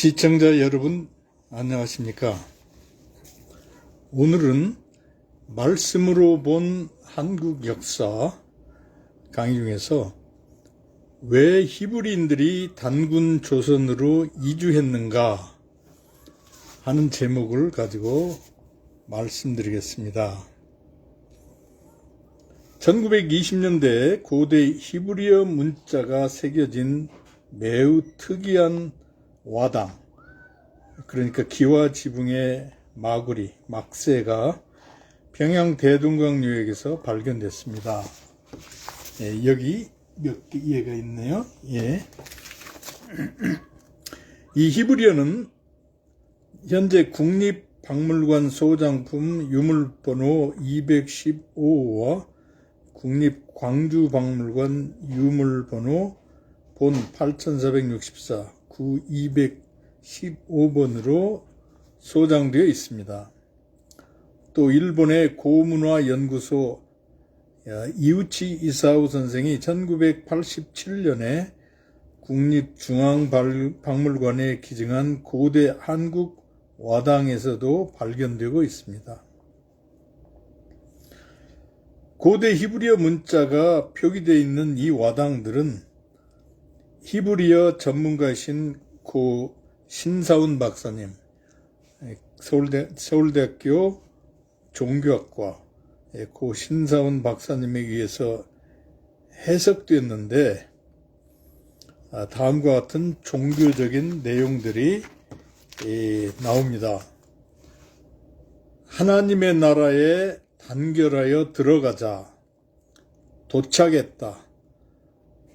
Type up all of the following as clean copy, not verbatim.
시청자 여러분 안녕하십니까? 오늘은 말씀으로 본 한국 역사 강의 중에서 왜 히브리인들이 단군 조선으로 이주했는가 하는 제목을 가지고 말씀드리겠습니다. 1920년대에 고대 히브리어 문자가 새겨진 매우 특이한 와당, 그러니까 기와 지붕의 마구리, 막새가 평양 대동강유역에서 발견됐습니다. 여기 몇 개가 있네요. 이 히브리어는 현재 국립박물관 소장품 유물번호 215호와 국립광주박물관 유물번호 본 8464 9215번으로 소장되어 있습니다. 또 일본의 고문화 연구소 이우치 이사우 선생이 1987년에 국립중앙박물관에 기증한 고대 한국 와당에서도 발견되고 있습니다. 고대 히브리어 문자가 표기되어 있는 이 와당들은 히브리어 전문가이신 고 신사운 박사님, 서울대학교 종교학과 고 신사운 박사님에 의해서 해석되었는데, 다음과 같은 종교적인 내용들이 나옵니다. 하나님의 나라에 단결하여 들어가자, 도착했다,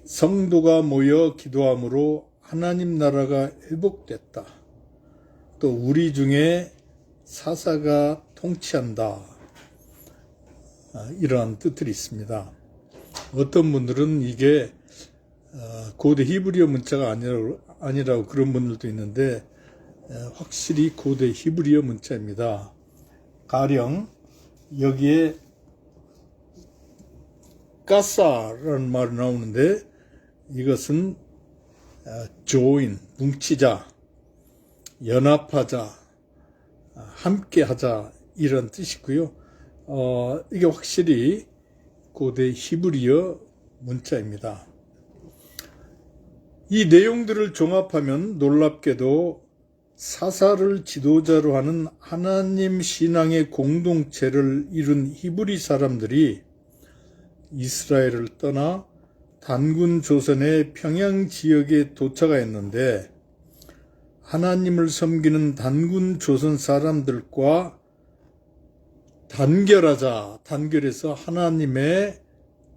성도가 모여 기도함으로 하나님 나라가 회복됐다, 또 우리 중에 사사가 통치한다, 이러한 뜻들이 있습니다. 어떤 분들은 이게 고대 히브리어 문자가 아니라고 그런 분들도 있는데, 확실히 고대 히브리어 문자입니다. 가령 여기에 가사라는 말이 나오는데, 이것은 조인, 뭉치자, 연합하자, 함께하자, 이런 뜻이고요. 이게 확실히 고대 히브리어 문자입니다. 이 내용들을 종합하면 놀랍게도 사사를 지도자로 하는 하나님 신앙의 공동체를 이룬 히브리 사람들이 이스라엘을 떠나 단군 조선의 평양 지역에 도착하였는데, 하나님을 섬기는 단군 조선 사람들과 단결해서 하나님의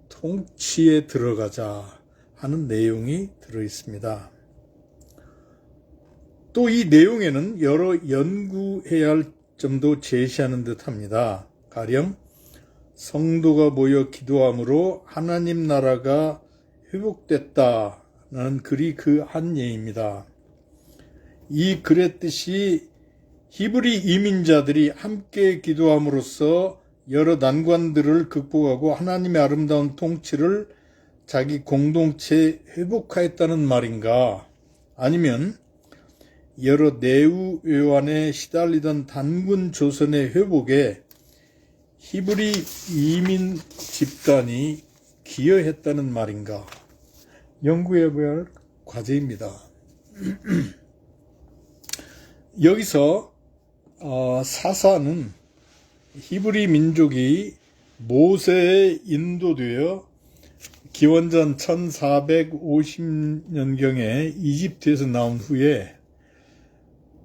통치에 들어가자 하는 내용이 들어있습니다. 또 이 내용에는 여러 연구해야 할 점도 제시하는 듯합니다. 가령 성도가 모여 기도함으로 하나님 나라가 회복됐다는 글이 그 한 예입니다. 이 글의 뜻이 히브리 이민자들이 함께 기도함으로써 여러 난관들을 극복하고 하나님의 아름다운 통치를 자기 공동체에 회복하였다는 말인가, 아니면 여러 내우 외환에 시달리던 단군 조선의 회복에 히브리 이민 집단이 기여했다는 말인가, 연구해봐야 할 과제입니다. 여기서 사사는 히브리 민족이 모세에 인도되어 기원전 1450년경에 이집트에서 나온 후에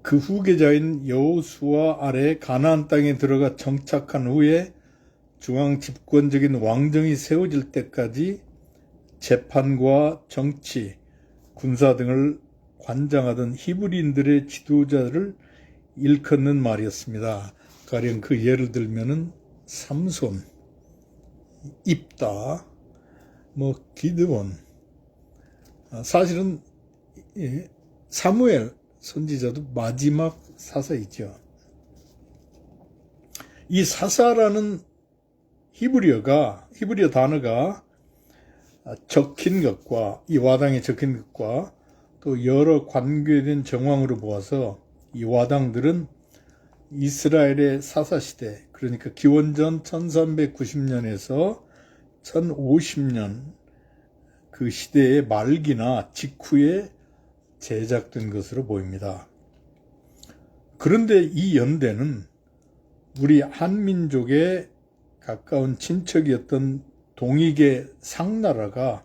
그 후계자인 여호수아 아래 가나안 땅에 들어가 정착한 후에 중앙 집권적인 왕정이 세워질 때까지 재판과 정치, 군사 등을 관장하던 히브리인들의 지도자를 일컫는 말이었습니다. 가령 그 예를 들면은 삼손, 입다, 기드온, 사실은 사무엘 선지자도 마지막 사사이죠. 이 사사라는 히브리어 단어가 적힌 것과, 이 와당에 적힌 것과 또 여러 관계된 정황으로 보아서 이 와당들은 이스라엘의 사사시대, 그러니까 기원전 1390년에서 1050년 그 시대의 말기나 직후에 제작된 것으로 보입니다. 그런데 이 연대는 우리 한민족의 가까운 친척이었던 동익의 상나라가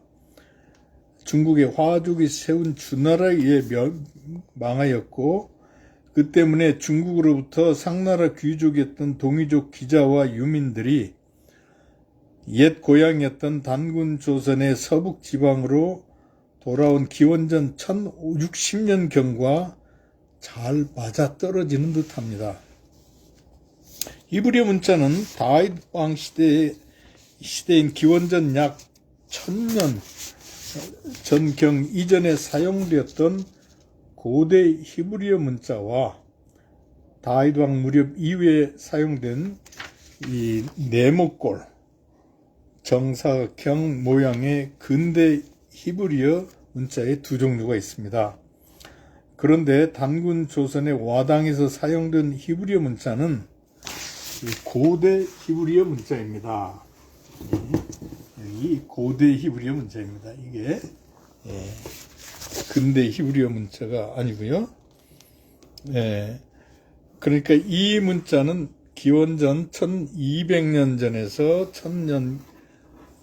중국의 화족이 세운 주나라에 의해 망하였고, 그 때문에 중국으로부터 상나라 귀족이었던 동이족 기자와 유민들이 옛 고향이었던 단군 조선의 서북 지방으로 돌아온 기원전 1060년경과 잘 맞아떨어지는 듯합니다. 히브리어 문자는 다윗 왕 시대인 기원전 약 1000년 전경 이전에 사용되었던 고대 히브리어 문자와 다윗 왕 무렵 이후에 사용된 이 네모꼴 정사각형 모양의 근대 히브리어 문자의 두 종류가 있습니다. 그런데 단군 조선의 와당에서 사용된 히브리어 문자는 고대 히브리어 문자입니다. 이 고대 히브리어 문자입니다. 이게 근대 히브리어 문자가 아니고요. 그러니까 이 문자는 기원전 1200년 전에서 1000년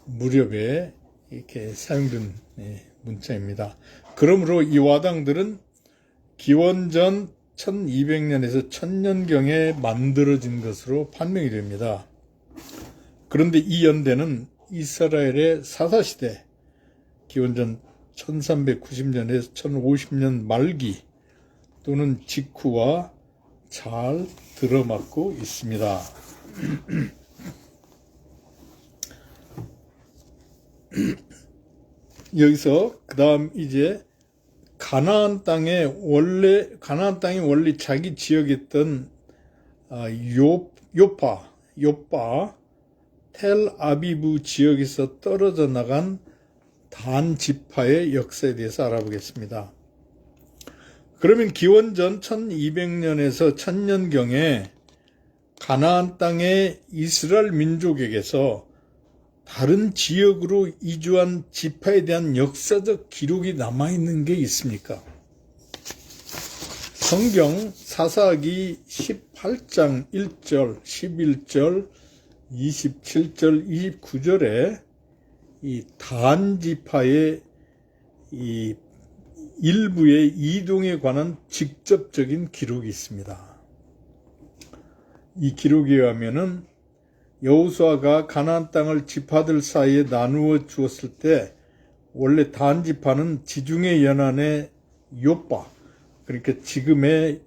무렵에 이렇게 사용된 문자입니다. 그러므로 이 와당들은 기원전 1200년에서 1000년경에 만들어진 것으로 판명이 됩니다. 그런데 이 연대는 이스라엘의 사사시대 기원전 1390년에서 1050년 말기 또는 직후와 잘 들어맞고 있습니다. 여기서 그 다음 이제 가나안 땅이 원래 자기 지역이었던 요파 텔아비브 지역에서 떨어져 나간 단 지파의 역사에 대해서 알아보겠습니다. 그러면 기원전 1200년에서 1000년경에 가나안 땅의 이스라엘 민족에게서 다른 지역으로 이주한 지파에 대한 역사적 기록이 남아있는 게 있습니까? 성경 사사기 18장 1절, 11절, 27절, 29절에 이 단 지파의 이 일부의 이동에 관한 직접적인 기록이 있습니다. 이 기록에 의하면은 여호수아가 가나안 땅을 지파들 사이에 나누어 주었을 때 원래 단 지파는 지중해 연안의 요파, 그러니까 지금의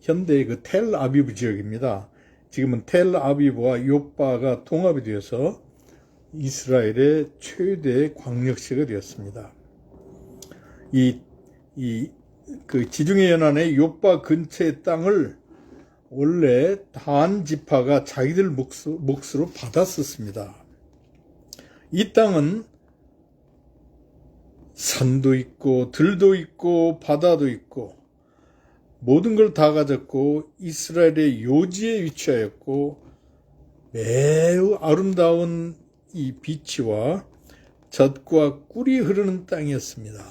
현대의 그 텔아비브 지역입니다. 지금은 텔아비브와 요파가 통합이 되어서 이스라엘의 최대 광역시가 되었습니다. 그 지중해 연안의 요파 근처의 땅을 원래 단 지파가 자기들 몫으로 받았었습니다. 이 땅은 산도 있고 들도 있고 바다도 있고 모든 걸 다 가졌고 이스라엘의 요지에 위치하였고 매우 아름다운 이 비치와 젖과 꿀이 흐르는 땅이었습니다.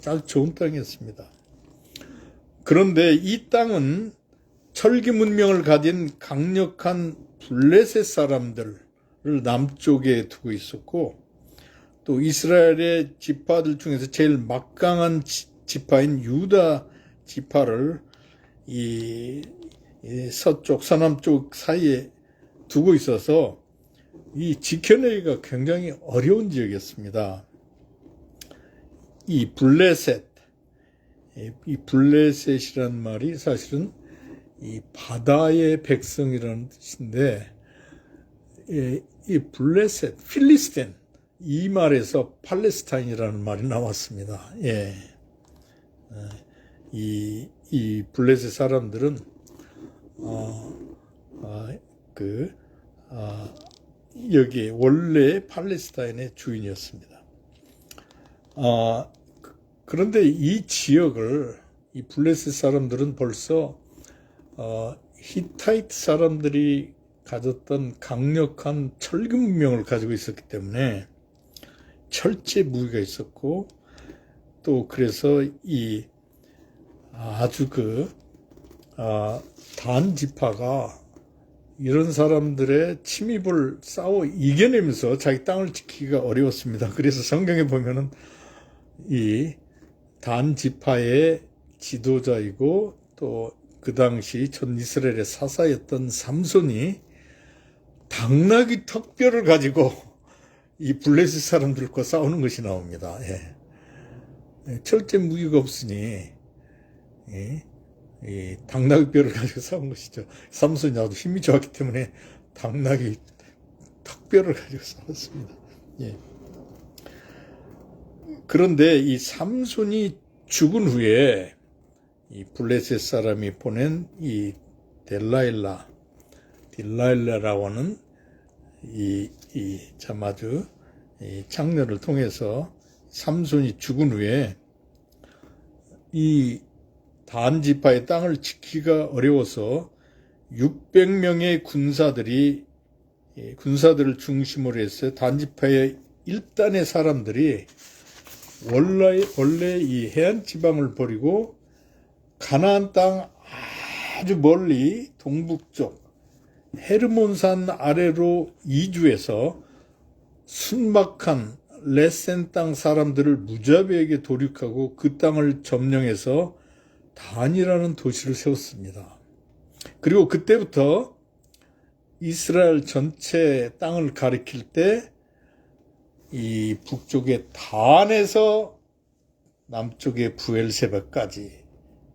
아주 좋은 땅이었습니다. 그런데 이 땅은 철기 문명을 가진 강력한 블레셋 사람들을 남쪽에 두고 있었고, 또 이스라엘의 지파들 중에서 제일 막강한 지파인 유다 지파를 이 서쪽, 서남쪽 사이에 두고 있어서 이 지켜내기가 굉장히 어려운 지역이었습니다. 이 블레셋이란 말이 사실은 이 바다의 백성이라는 뜻인데, 이 블레셋, 필리스틴, 이 말에서 팔레스타인이라는 말이 나왔습니다. 이 블레셋 사람들은 여기 원래 팔레스타인의 주인이었습니다. 그런데 이 지역을 이 블레셋 사람들은 벌써 히타이트 사람들이 가졌던 강력한 철기 문명을 가지고 있었기 때문에 철제 무기가 있었고, 또 그래서 이 아주 단 지파가 이런 사람들의 침입을 싸워 이겨내면서 자기 땅을 지키기가 어려웠습니다. 그래서 성경에 보면은 이 단 지파의 지도자이고 또 그 당시 전 이스라엘의 사사였던 삼손이 당나귀 턱뼈를 가지고 이 블레셋 사람들과 싸우는 것이 나옵니다. 예. 철제 무기가 없으니 이 당나귀 뼈를 가지고 싸운 것이죠. 삼손이 아주 힘이 좋았기 때문에 당나귀 턱뼈를 가지고 싸웠습니다. 예. 그런데 이 삼손이 죽은 후에 이 블레셋 사람이 보낸 이 딜라일라라고 하는 참 아주 이 장녀를 통해서 삼손이 죽은 후에 이 단지파의 땅을 지키기가 어려워서 600명의 군사들을 중심으로 해서 단지파의 일단의 사람들이 원래 이 해안 지방을 버리고 가나안 땅 아주 멀리 동북쪽 헤르몬산 아래로 이주해서 순박한 레센 땅 사람들을 무자비하게 도륙하고 그 땅을 점령해서 단이라는 도시를 세웠습니다. 그리고 그때부터 이스라엘 전체 땅을 가리킬 때 이 북쪽의 단에서 남쪽의 부엘세바까지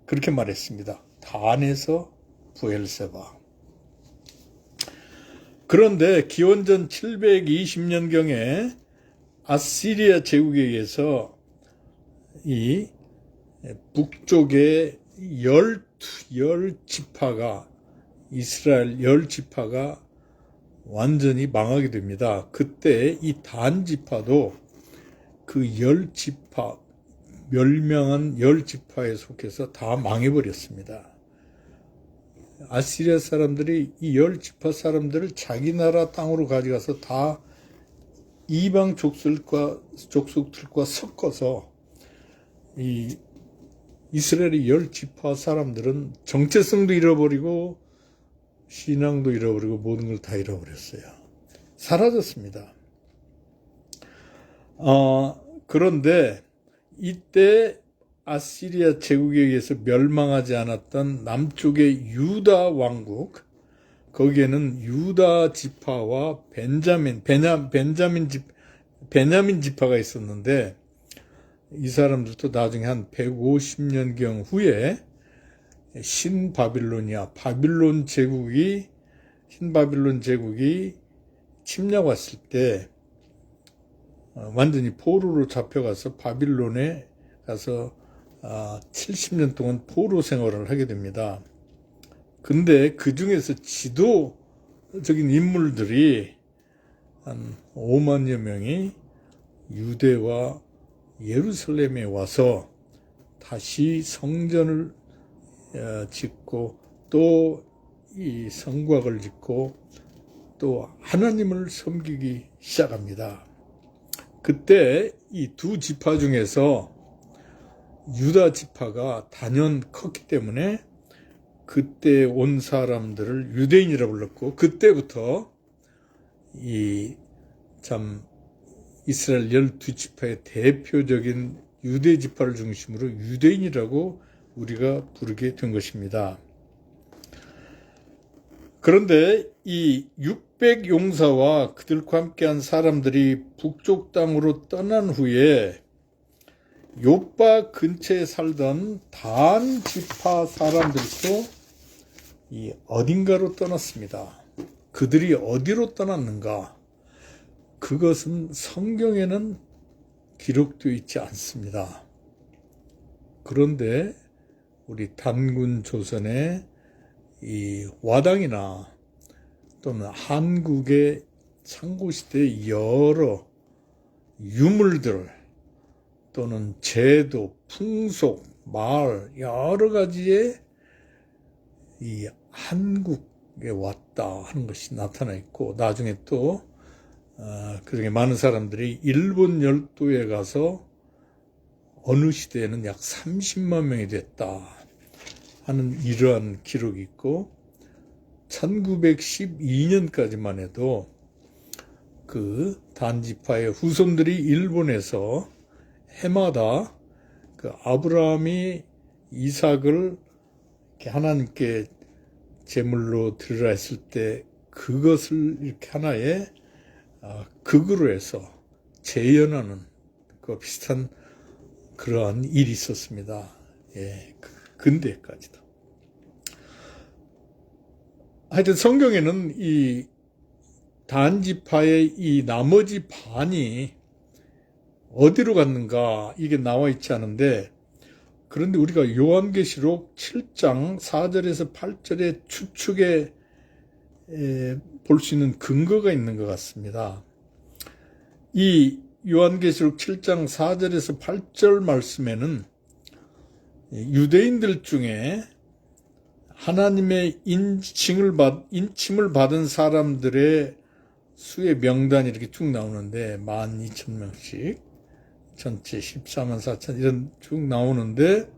그렇게 말했습니다. 단에서 부엘세바. 그런데 기원전 720년경에 아시리아 제국에 의해서 이 북쪽의 10지파가 이스라엘 10지파가 완전히 망하게 됩니다. 그때 이 단지파도 그 10지파, 멸명한 10지파에 속해서 다 망해버렸습니다. 아시리아 사람들이 이 10지파 사람들을 자기 나라 땅으로 가져가서 다 이방 족속들과 섞어서 이 이스라엘의 10지파 사람들은 정체성도 잃어버리고 신앙도 잃어버리고 모든 걸 다 잃어버렸어요. 사라졌습니다. 그런데 이때 아시리아 제국에 의해서 멸망하지 않았던 남쪽의 유다 왕국, 거기에는 유다 지파와 베냐민 지파가 있었는데 이 사람들도 나중에 한 150년경 후에 신바빌론 제국이 침략 왔을 때 완전히 포로로 잡혀가서 바빌론에 가서 70년 동안 포로 생활을 하게 됩니다. 근데 그 중에서 지도적인 인물들이 한 5만여 명이 유대와 예루살렘에 와서 다시 성전을 짓고 또 이 성곽을 짓고 또 하나님을 섬기기 시작합니다. 그때 이 두 지파 중에서 유다 지파가 단연 컸기 때문에 그때 온 사람들을 유대인이라 불렀고, 그때부터 이스라엘 12지파의 대표적인 유대 지파를 중심으로 유대인이라고 우리가 부르게 된 것입니다. 그런데 이 600 용사와 그들과 함께한 사람들이 북쪽 땅으로 떠난 후에 요빠 근처에 살던 단 지파 사람들도 이 어딘가로 떠났습니다. 그들이 어디로 떠났는가? 그것은 성경에는 기록되어 있지 않습니다. 그런데 우리 단군 조선의 이 와당이나 또는 한국의 창고시대의 여러 유물들, 또는 제도, 풍속, 말 여러 가지의 이 한국에 왔다 하는 것이 나타나 있고, 나중에 또 그중에 많은 사람들이 일본 열도에 가서 어느 시대에는 약 30만 명이 됐다 하는 이러한 기록이 있고, 1912년까지만 해도 그 단지파의 후손들이 일본에서 해마다 그 아브라함이 이삭을 하나님께 제물로 드리라 했을 때 그것을 이렇게 하나의 극으로 해서 재현하는 그 비슷한 그러한 일이 있었습니다. 예, 근대까지도. 하여튼 성경에는 이 단지파의 이 나머지 반이 어디로 갔는가 이게 나와 있지 않은데, 그런데 우리가 요한계시록 7장 4절에서 8절의 추측에 볼 수 있는 근거가 있는 것 같습니다. 이 요한계시록 7장 4절에서 8절 말씀에는 유대인들 중에 하나님의 인침을 받은 사람들의 수의 명단이 이렇게 쭉 나오는데 12,000명씩 전체 14만 4천 이런 쭉 나오는데,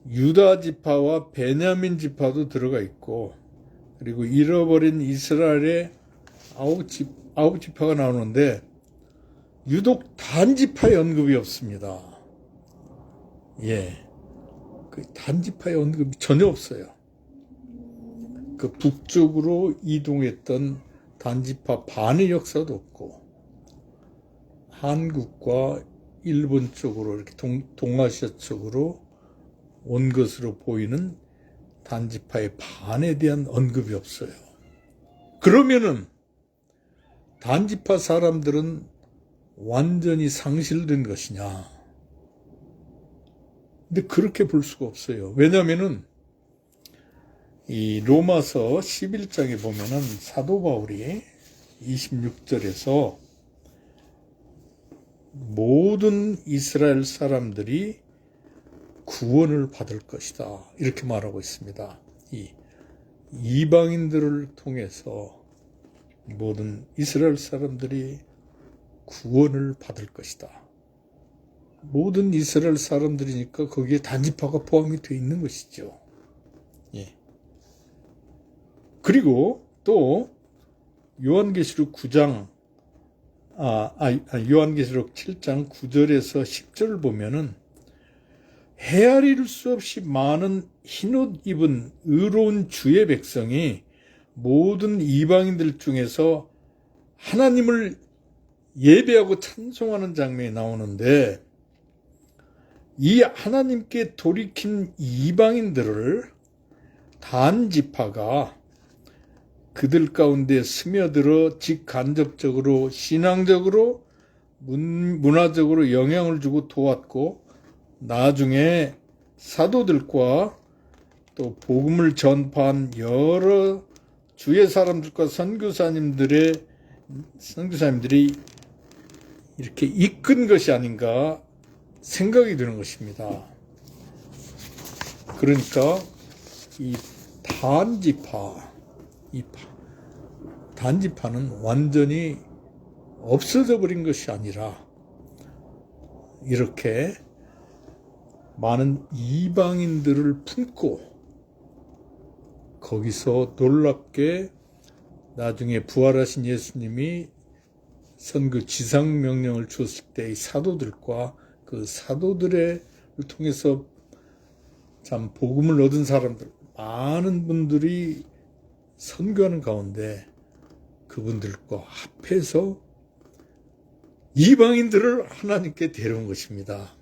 유다 지파와 베냐민 지파도 들어가 있고, 그리고 잃어버린 이스라엘의 9지파가 나오는데 유독 단지파의 언급이 없습니다. 예, 그 단지파의 언급이 전혀 없어요. 그 북쪽으로 이동했던 단지파 반의 역사도 없고, 한국과 일본 쪽으로 이렇게 동아시아 쪽으로 온 것으로 보이는 단지파의 반에 대한 언급이 없어요. 그러면은 단지파 사람들은 완전히 상실된 것이냐? 근데 그렇게 볼 수가 없어요. 왜냐하면은 이 로마서 11장에 보면은 사도 바울이 26절에서 모든 이스라엘 사람들이 구원을 받을 것이다 이렇게 말하고 있습니다. 이 이방인들을 통해서 모든 이스라엘 사람들이 구원을 받을 것이다. 모든 이스라엘 사람들이니까 거기에 단지파가 포함이 되어 있는 것이죠. 예. 그리고 또 요한계시록 9장 요한계시록 7장 9절에서 10절을 보면은 헤아릴 수 없이 많은 흰옷 입은 의로운 주의 백성이 모든 이방인들 중에서 하나님을 예배하고 찬송하는 장면이 나오는데, 이 하나님께 돌이킨 이방인들을 단지파가 그들 가운데 스며들어 직간접적으로 신앙적으로 문화적으로 영향을 주고 도왔고, 나중에 사도들과 또 복음을 전파한 여러 주의 사람들과 선교사님들이 이렇게 이끈 것이 아닌가 생각이 드는 것입니다. 그러니까 이 단지파는 완전히 없어져 버린 것이 아니라 이렇게 많은 이방인들을 품고 거기서 놀랍게 나중에 부활하신 예수님이 선교 지상 명령을 주었을 때 이 사도들과 그 사도들을 통해서 참 복음을 얻은 사람들, 많은 분들이 선교하는 가운데 그분들과 합해서 이방인들을 하나님께 데려온 것입니다.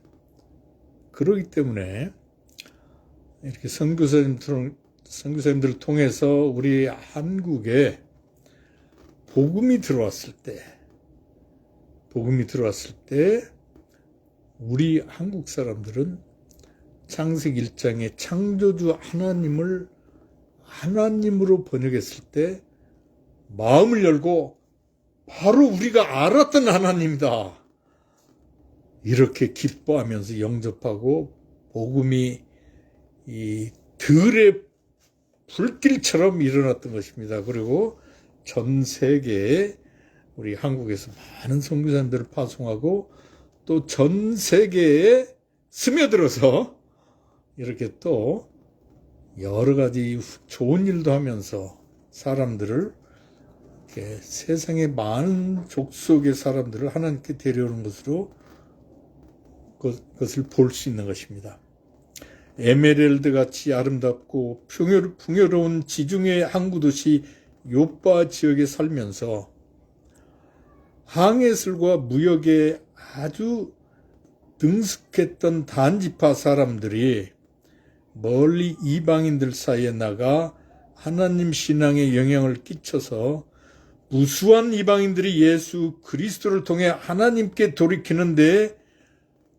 그렇기 때문에 이렇게 선교사님들을 통해서 우리 한국에 복음이 들어왔을 때 우리 한국 사람들은 창세기 1장에 창조주 하나님을 하나님으로 번역했을 때 마음을 열고 바로 우리가 알았던 하나님이다. 이렇게 기뻐하면서 영접하고 복음이 이 들의 불길처럼 일어났던 것입니다. 그리고 전 세계에 우리 한국에서 많은 선교사님들을 파송하고 또 전 세계에 스며들어서 이렇게 또 여러 가지 좋은 일도 하면서 사람들을 이렇게 세상의 많은 족속의 사람들을 하나님께 데려오는 것으로 그것을 볼 수 있는 것입니다. 에메랄드 같이 아름답고 풍요로운 지중해 항구 도시 요빠 지역에 살면서 항해술과 무역에 아주 능숙했던 단지파 사람들이 멀리 이방인들 사이에 나가 하나님 신앙에 영향을 끼쳐서 무수한 이방인들이 예수 그리스도를 통해 하나님께 돌이키는 데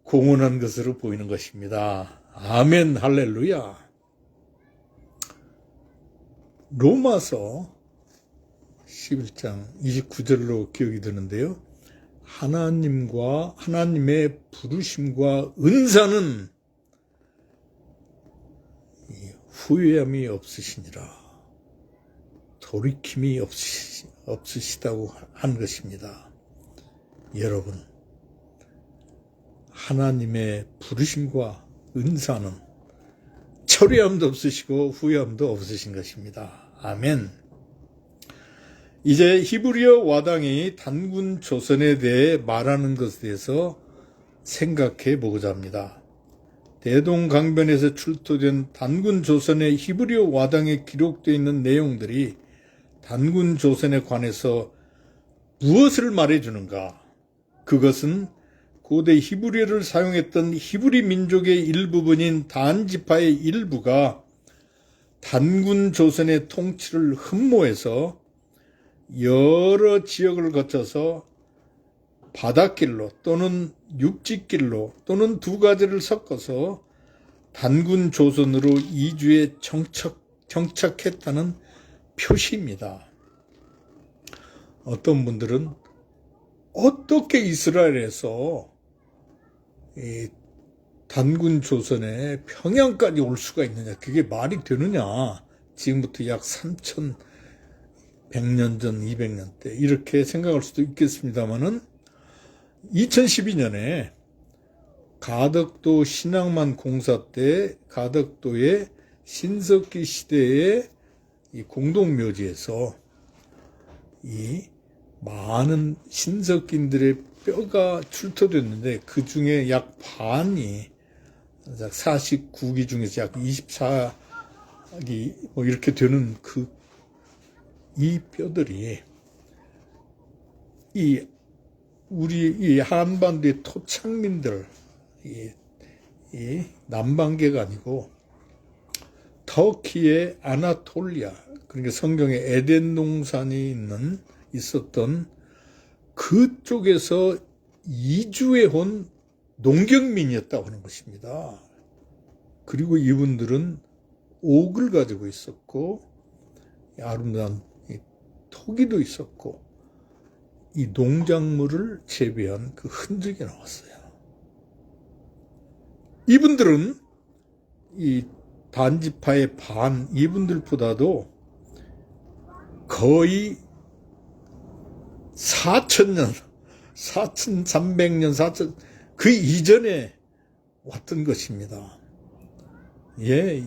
공헌한 것으로 보이는 것입니다. 아멘, 할렐루야. 로마서 11장 29절로 기억이 되는데요. 하나님의 부르심과 은사는 후회함이 없으시니라. 돌이킴이 없으시다고 한 것입니다. 여러분, 하나님의 부르심과 은사는 철회함도 없으시고 후회함도 없으신 것입니다. 아멘. 이제 히브리어 와당이 단군 조선에 대해 말하는 것에 대해서 생각해 보고자 합니다. 대동강변에서 출토된 단군 조선의 히브리어 와당에 기록되어 있는 내용들이 단군 조선에 관해서 무엇을 말해주는가? 그것은 고대 히브리어를 사용했던 히브리 민족의 일부분인 단지파의 일부가 단군 조선의 통치를 흠모해서 여러 지역을 거쳐서 바닷길로 또는 육지길로 또는 두 가지를 섞어서 단군 조선으로 이주에 정착했다는 표시입니다. 어떤 분들은 어떻게 이스라엘에서 이 단군 조선에 평양까지 올 수가 있느냐, 그게 말이 되느냐, 지금부터 약 3100년 전, 200년 때 이렇게 생각할 수도 있겠습니다만은 2012년에 가덕도 신앙만 공사 때 가덕도의 신석기 시대의 이 공동묘지에서 이 많은 신석기인들의 뼈가 출토됐는데 그 중에 약 반이 49기 중에서 약 24기 뭐 이렇게 되는 이 뼈들이 우리 이 한반도의 토착민들, 이 남반계가 아니고 터키의 아나톨리아, 그러니까 성경에 에덴 동산이 있었던 그쪽에서 이주해 온 농경민이었다고 하는 것입니다. 그리고 이분들은 옥을 가지고 있었고 아름다운 토기도 있었고 이 농작물을 재배한 그 흔적이 나왔어요. 이분들은 이 단지파의 이분들보다도 거의 4,000년, 4,300년, 그 이전에 왔던 것입니다. 예,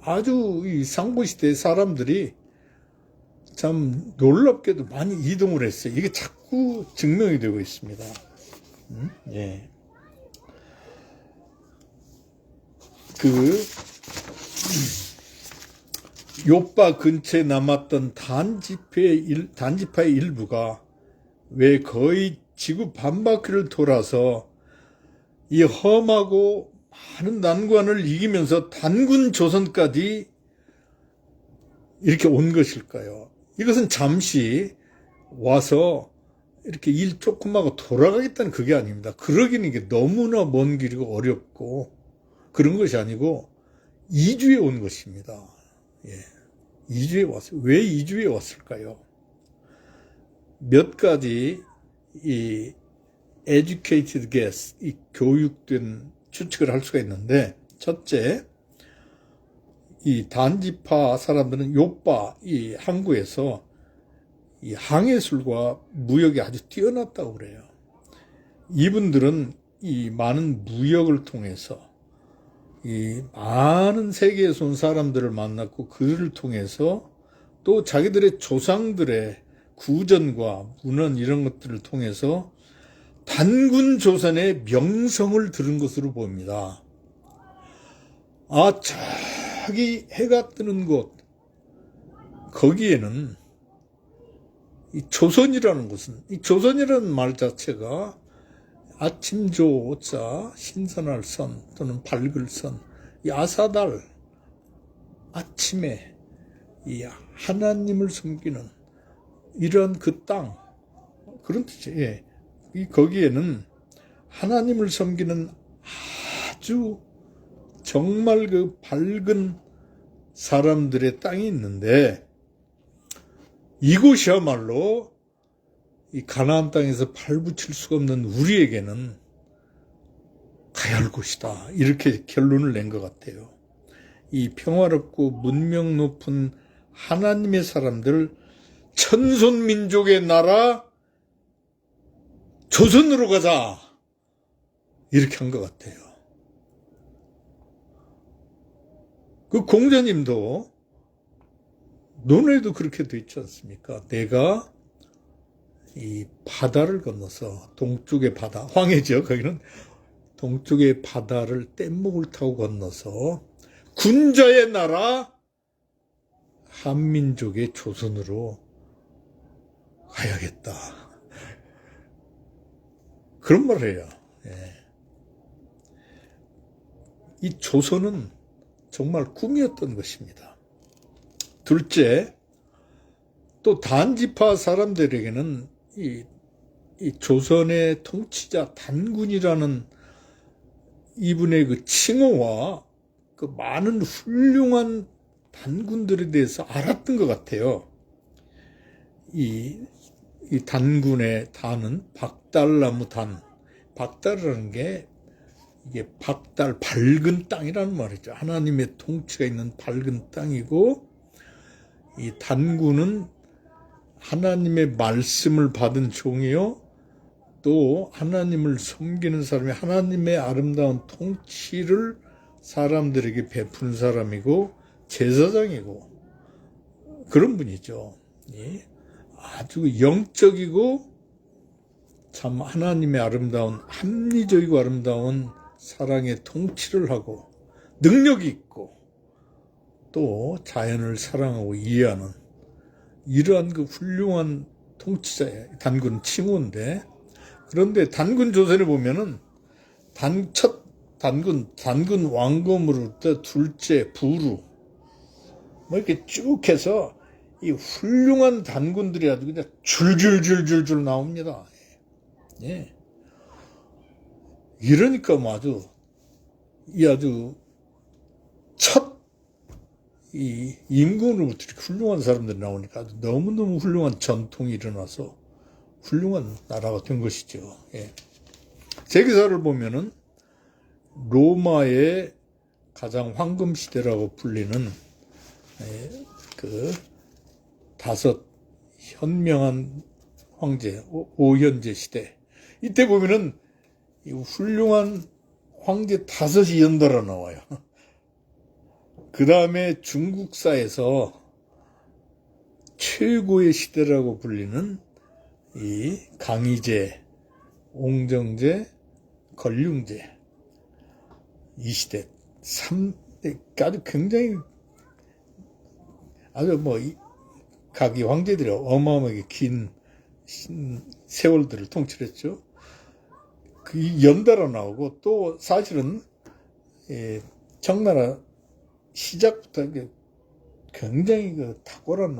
아주 이 상고시대 사람들이 참 놀랍게도 많이 이동을 했어요. 이게 자꾸 증명이 되고 있습니다. 예. 요빠 근처에 남았던 단지파의 일부가 왜 거의 지구 반바퀴를 돌아서 이 험하고 많은 난관을 이기면서 단군 조선까지 이렇게 온 것일까요? 이것은 잠시 와서 이렇게 일 조금 하고 돌아가겠다는 그게 아닙니다. 그러기는 이게 너무나 먼 길이고 어렵고 그런 것이 아니고 이주에 온 것입니다. 예. 이주에 왔어요. 왜 이주에 왔을까요? 몇 가지 educated guess, 이 교육된 추측을 할 수가 있는데, 첫째, 이 단지파 사람들은 요빠, 이 항구에서 이 항해술과 무역이 아주 뛰어났다고 그래요. 이분들은 이 많은 무역을 통해서 이 많은 세계에서 온 사람들을 만났고 그들을 통해서 또 자기들의 조상들의 구전과 문헌 이런 것들을 통해서 단군 조선의 명성을 들은 것으로 보입니다. 아, 저기 해가 뜨는 곳, 거기에는 이 조선이라는 것은, 이 조선이라는 말 자체가 아침조자, 신선할 선 또는 밝을 선, 이 아사달, 아침에 이 하나님을 섬기는 이런 그 땅, 그런 뜻이에요. 예. 이 거기에는 하나님을 섬기는 아주 정말 그 밝은 사람들의 땅이 있는데, 이곳이야말로 이 가나안 땅에서 발붙일 수가 없는 우리에게는 가야 할 곳이다. 이렇게 결론을 낸 것 같아요. 이 평화롭고 문명 높은 하나님의 사람들, 천손민족의 나라 조선으로 가자. 이렇게 한 것 같아요. 그 공자님도 논에도 그렇게 돼 있지 않습니까? 내가 이 바다를 건너서, 동쪽의 바다, 황해죠. 거기는 동쪽의 바다를 뗏목을 타고 건너서 군자의 나라 한민족의 조선으로 가야겠다. 그런 말을 해요. 예. 이 조선은 정말 꿈이었던 것입니다. 둘째, 또 단지파 사람들에게는 이 조선의 통치자 단군이라는 이분의 그 칭호와 그 많은 훌륭한 단군들에 대해서 알았던 것 같아요. 이 단군의 단은 박달나무 단, 박달이라는 게 이게 박달, 밝은 땅이라는 말이죠. 하나님의 통치가 있는 밝은 땅이고, 이 단군은 하나님의 말씀을 받은 종이요, 또 하나님을 섬기는 사람이 하나님의 아름다운 통치를 사람들에게 베푸는 사람이고 제사장이고 그런 분이죠. 아주 영적이고 참 하나님의 아름다운, 합리적이고 아름다운 사랑의 통치를 하고 능력이 있고 또 자연을 사랑하고 이해하는 이러한 그 훌륭한 통치자예요. 단군 칭호인데, 그런데 단군 조선에 보면은 첫 단군 왕검으로부터 둘째 부루 뭐 이렇게 쭉 해서 이 훌륭한 단군들이 아주 그냥 줄줄줄줄줄 나옵니다. 예. 이러니까 뭐 아주 첫 이 임금으로부터 이렇게 훌륭한 사람들이 나오니까 아주 너무너무 훌륭한 전통이 일어나서 훌륭한 나라가 된 것이죠. 예. 세계사를 보면은 로마의 가장 황금 시대라고 불리는 그 5 현명한 황제, 오현제 시대. 이때 보면은 이 훌륭한 황제 5이 연달아 나와요. 그 다음에 중국사에서 최고의 시대라고 불리는 이 강희제, 옹정제, 걸륭제 이 시대 아주 굉장히 아주 뭐 각이 황제들이 어마어마하게 긴 세월들을 통치했죠. 그 연달아 나오고 또 사실은 청나라 시작부터 굉장히 그 탁월한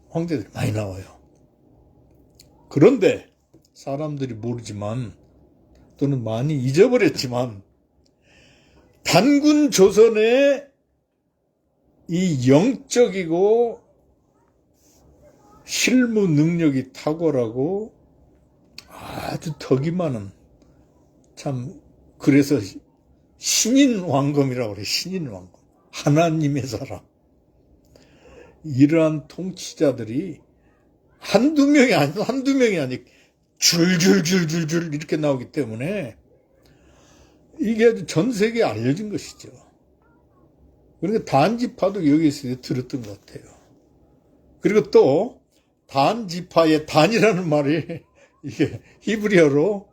황제들이 많이 나와요. 그런데 사람들이 모르지만 또는 많이 잊어버렸지만 단군 조선의 이 영적이고 실무 능력이 탁월하고 아주 덕이 많은, 참, 그래서 신인 왕검이라고 그래. 신인 왕검. 하나님의 사람. 이러한 통치자들이 한두 명이 아니 줄줄줄줄줄 이렇게 나오기 때문에 이게 아주 전 세계에 알려진 것이죠. 그러니까 단지파도 여기서 들었던 것 같아요. 그리고 또 단지파의 단이라는 말이 이게 히브리어로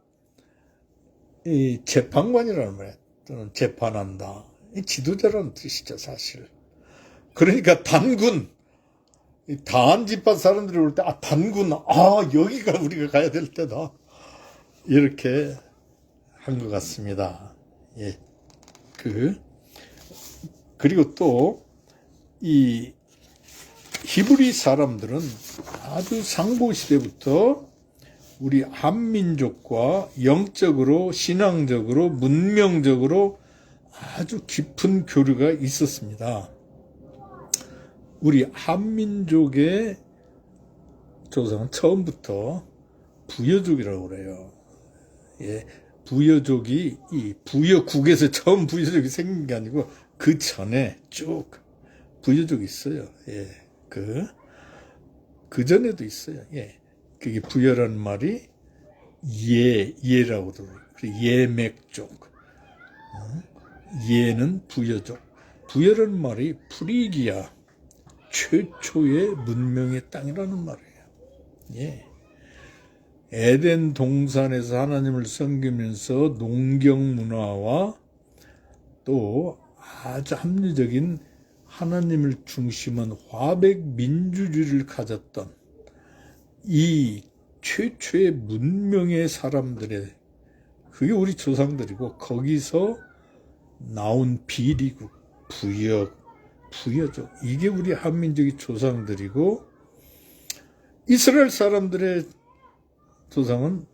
이 재판관이라는 말이에요. 또는 재판한다. 이 지도자라는 뜻이죠, 사실. 그러니까 단군, 단지파 사람들이 올 때, 단군, 여기가 우리가 가야 될 때다. 이렇게 한 것 같습니다. 예. 그리고 또, 이 히브리 사람들은 아주 상고시대부터 우리 한민족과 영적으로, 신앙적으로, 문명적으로 아주 깊은 교류가 있었습니다. 우리 한민족의 조상은 처음부터 부여족이라고 그래요. 예, 부여족이 이 부여국에서 처음 부여족이 생긴 게 아니고 그 전에 쭉 부여족이 있어요. 예, 그 전에도 있어요. 예, 그게 부여라는 말이 예라고 들어요. 예맥족. 예는 부여족. 부여라는 말이 프리기아. 최초의 문명의 땅이라는 말이에요. 예. 에덴 동산에서 하나님을 섬기면서 농경 문화와 또 아주 합리적인 하나님을 중심한 화백 민주주의를 가졌던 이 최초의 문명의 사람들의 그게 우리 조상들이고 거기서 나온 비리국, 부여족 이게 우리 한민족의 조상들이고 이스라엘 사람들의 조상은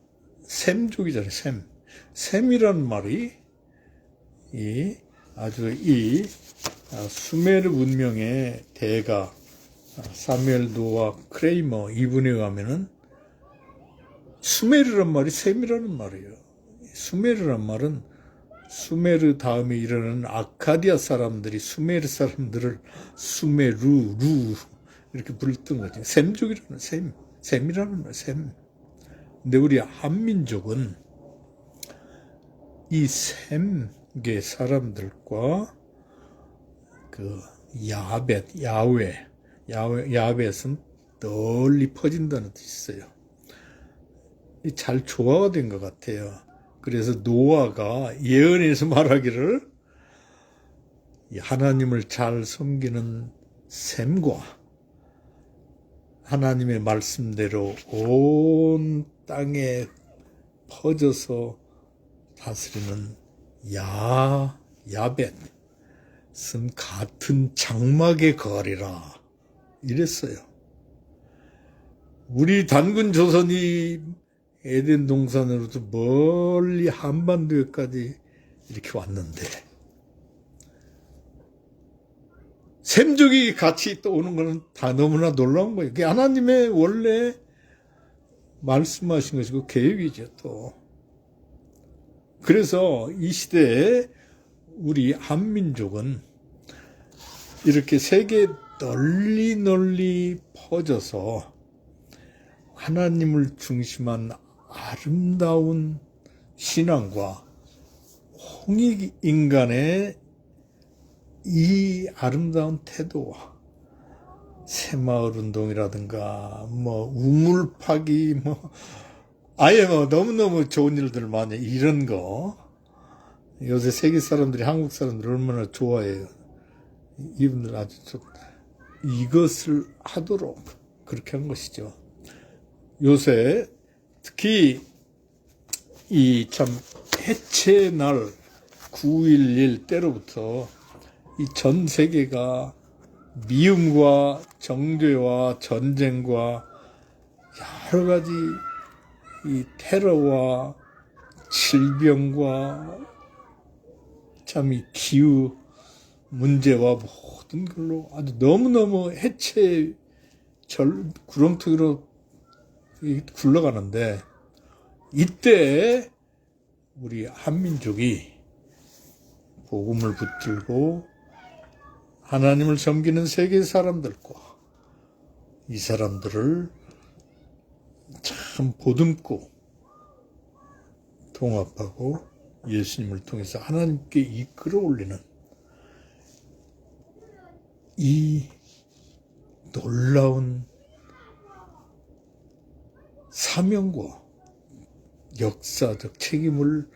셈족이잖아요. 셈이라는 말이 아주 수메르 문명의 대가 사무엘 노아 크레이머 이분에 의하면은 수메르란 말이 셈이라는 말이에요. 수메르란 말은 수메르 다음에 일어나는 아카디아 사람들이 수메르 사람들을 수메루 이렇게 불렀던 거지. 셈족이라는 셈이라는 말, 셈. 근데 우리 한민족은 이 셈계 사람들과 그 야벳은 널리 퍼진다는 뜻이 있어요. 잘 조화가 된 것 같아요. 그래서 노아가 예언에서 말하기를 하나님을 잘 섬기는 셈과 하나님의 말씀대로 온 땅에 퍼져서 다스리는 야벳은 같은 장막에 거하리라 이랬어요. 우리 단군 조선이 에덴 동산으로부터 멀리 한반도에까지 이렇게 왔는데 셈족이 같이 또 오는 것은 다 너무나 놀라운 거예요. 그게 하나님의 원래 말씀하신 것이고 계획이죠 또. 그래서 이 시대에 우리 한민족은 이렇게 세계에 널리 퍼져서 하나님을 중심한 아름다운 신앙과 홍익인간의 이 아름다운 태도와 새마을운동이라든가 우물파기 아예 너무너무 좋은 일들 많이 이런 거 요새 세계 사람들이 한국 사람들 얼마나 좋아해요. 이분들 아주 좀 이것을 하도록 그렇게 한 것이죠. 요새 특히 이 참 해체 날 9.11 때로부터 이 전 세계가 미움과 정죄와 전쟁과 여러 가지 이 테러와 질병과 참 이 기후 문제와 모든 걸로 아주 너무너무 구렁텅이로 굴러가는데 이때 우리 한민족이 복음을 붙들고 하나님을 섬기는 세계 사람들과 이 사람들을 참 보듬고 통합하고 예수님을 통해서 하나님께 이끌어 올리는 이 놀라운 사명과 역사적 책임을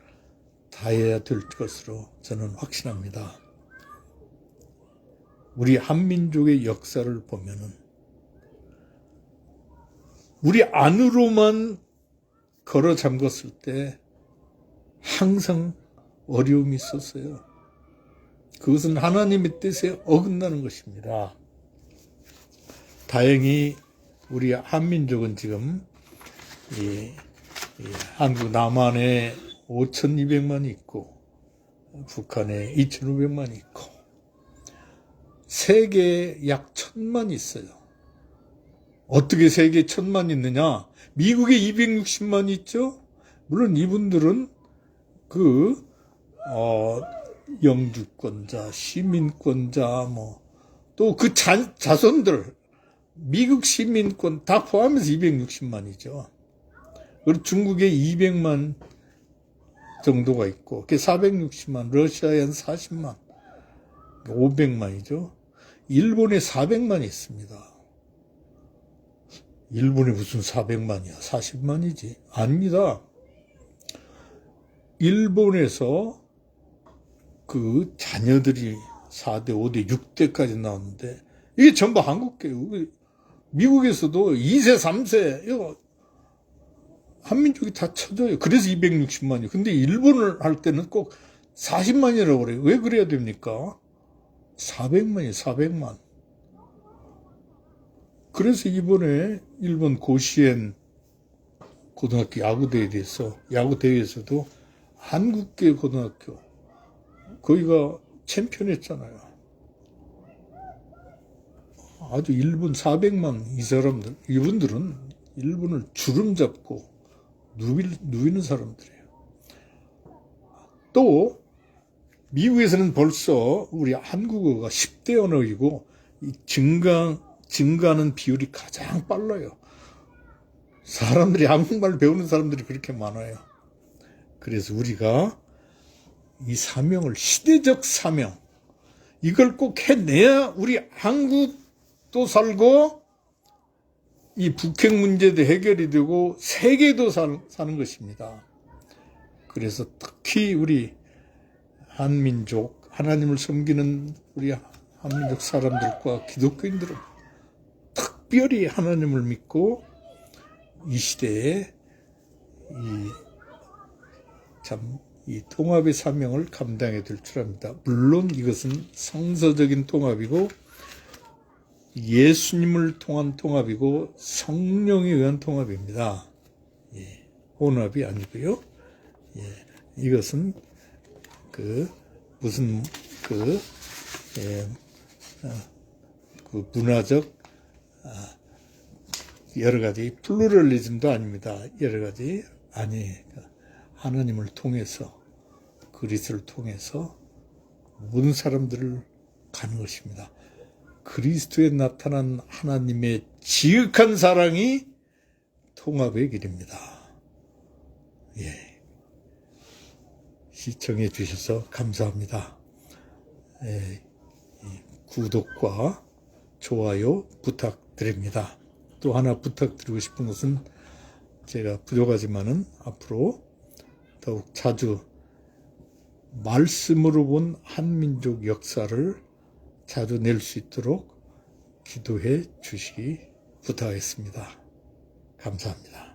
다해야 될 것으로 저는 확신합니다. 우리 한민족의 역사를 보면은 우리 안으로만 걸어 잠갔을 때 항상 어려움이 있었어요. 그것은 하나님의 뜻에 어긋나는 것입니다. 다행히 우리 한민족은 지금 한국 남한에 5,200만이 있고 북한에 2,500만이 있고 세계에 약 1,000만 있어요. 어떻게 세계에 1,000만 있느냐? 미국에 260만 있죠? 물론 이분들은 영주권자, 시민권자, 또 그 자손들, 미국 시민권 다 포함해서 260만이죠. 그리고 중국에 200만 정도가 있고, 그게 460만, 러시아에 한 40만, 500만이죠. 일본에 400만이 있습니다. 일본에 무슨 400만이야? 40만이지. 아닙니다. 일본에서 그 자녀들이 4대, 5대, 6대까지 나오는데 이게 전부 한국계예요. 미국에서도 2세, 3세 이거 한민족이 다 쳐져요. 그래서 260만이에요. 근데 일본을 할 때는 꼭 40만이라고 그래요. 왜 그래야 됩니까? 400만이에요. 400만. 그래서 이번에 일본 고시엔 고등학교 야구대회에서도 한국계 고등학교 거기가 챔피언 했잖아요. 아주 일본 400만 이분들은 일본을 주름 잡고 누비는 사람들이에요. 또 미국에서는 벌써 우리 한국어가 10대 언어이고 증가하는 비율이 가장 빨라요. 사람들이 한국말 배우는 사람들이 그렇게 많아요. 그래서 우리가 이 사명을, 시대적 사명, 이걸 꼭 해내야 우리 한국도 살고 이 북핵 문제도 해결이 되고 세계도 사는 것입니다. 그래서 특히 우리 한민족, 하나님을 섬기는 우리 한민족 사람들과 기독교인들은 특별히 하나님을 믿고 이 시대에 이 통합의 사명을 감당해야 될 줄 압니다. 물론 이것은 성서적인 통합이고 예수님을 통한 통합이고 성령에 의한 통합입니다. 혼합이 아니고요. 이것은 문화적 여러 가지 플루럴리즘도 아닙니다. 여러 가지 하나님을 통해서 그리스도를 통해서 모든 사람들을 가는 것입니다. 그리스도에 나타난 하나님의 지극한 사랑이 통합의 길입니다. 시청해 주셔서 감사합니다. 구독과 좋아요 부탁드립니다. 또 하나 부탁드리고 싶은 것은 제가 부족하지만은 앞으로 더욱 자주 말씀으로 본 한민족 역사를 자주 낼 수 있도록 기도해 주시기 부탁하겠습니다. 감사합니다.